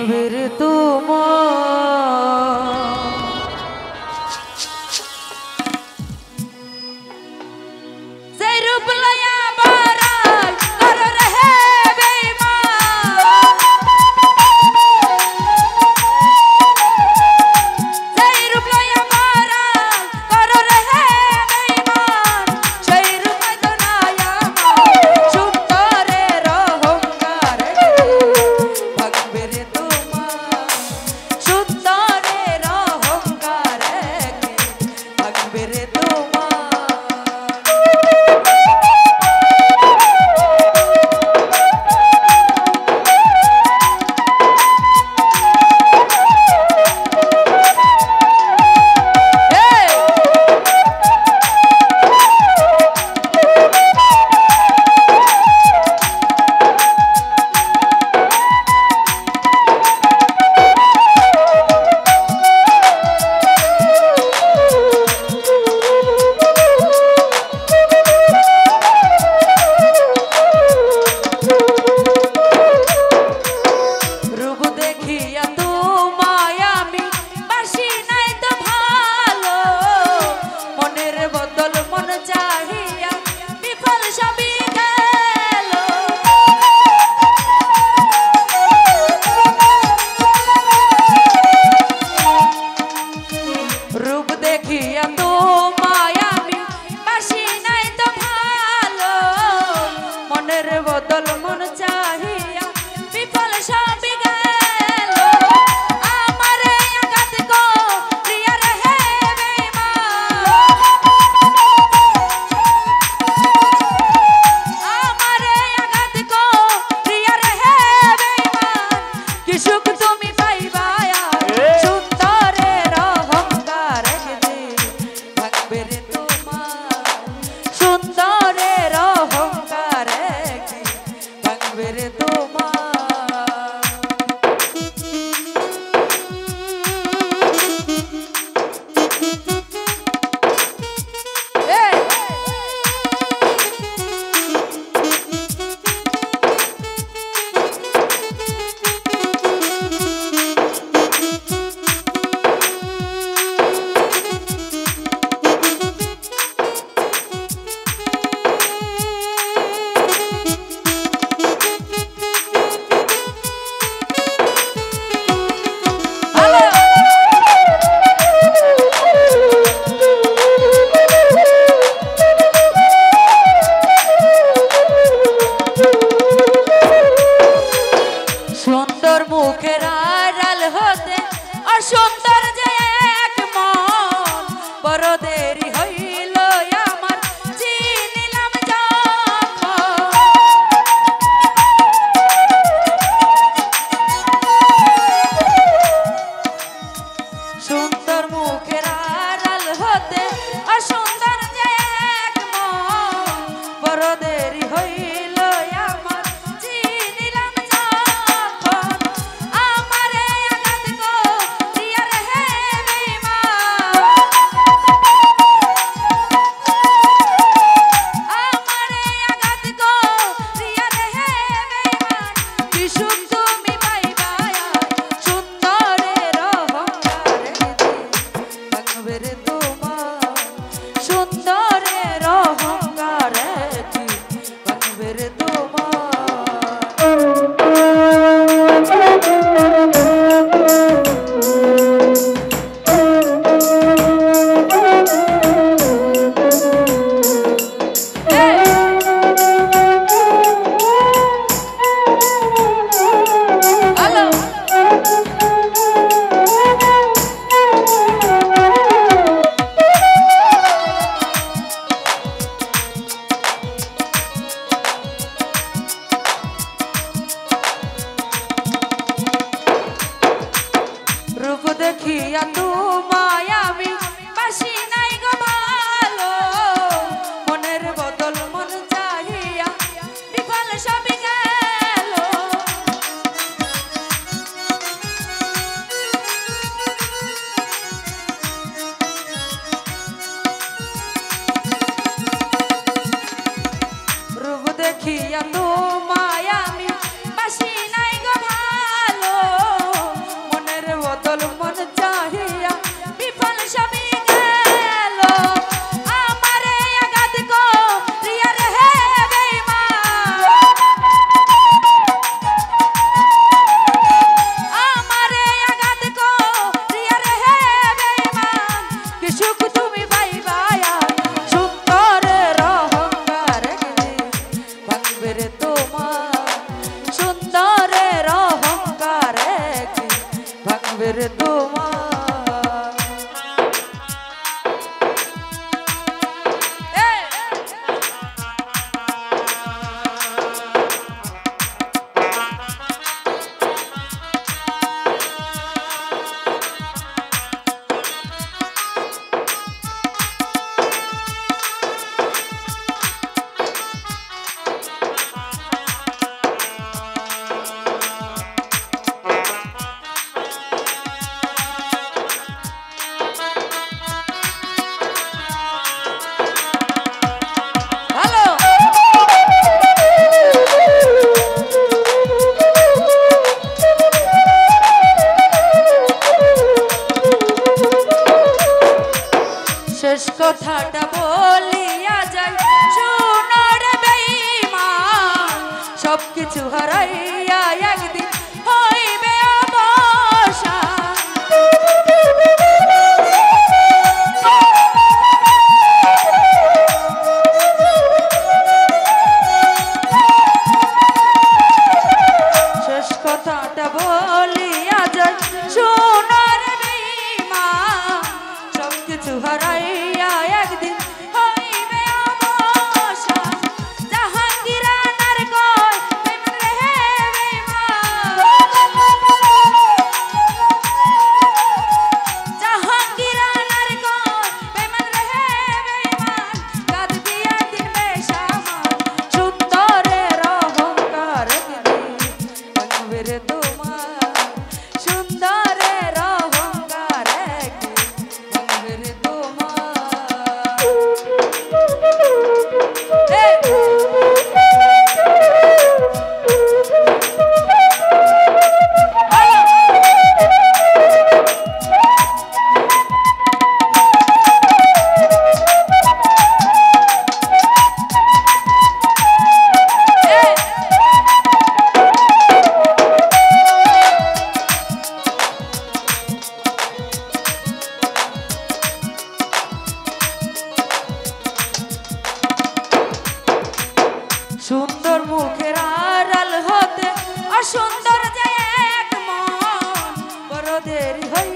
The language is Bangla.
ভাঙবের তোমার সেই রূপ লয়া বারাই কর রে বেঈমান সেই রূপ লয়া বারাই কর রে বেঈমান সেই রূপ তো নাই আমার সুন্দরের অহংকার ভাঙবের তোমার সুন্দরের অহংকার ভাঙবের তোমার বদল মন চাহিয়া বিফল সবই গেল আমারে আঘাত কো প্রিয়া রে বেঈমান আমারে আঘাত কো প্রিয়া রে বেঈমান কি সুখ তুমি পাইবা সুন্দরের অহংকার ভাঙবের তোমার সুন্দরের অহংকার ভাঙবের তোমার সুন্দর মুখের আড়াল হতে অসুন্দর যে এক মন বড় দেরি হইল আমার চিনিলাম যখন সুন্দর মুখের আড়াল হতে অসুন্দর যে এক মন বড় দেরি হইল আমার সুন্দরের অহংকার ভাঙবের রূপ দেখিয়া তোমায় আমি বাসি নাই গো ভালো মনের বদল মন চাহিয়া বিফল সবই গেল রূপ দেখিয়া তোমায় আমি বাসি নাই গো ভালো সুন্দর মুখের আড়াল হতে অসুন্দর যে এক মন বড় দেরি হই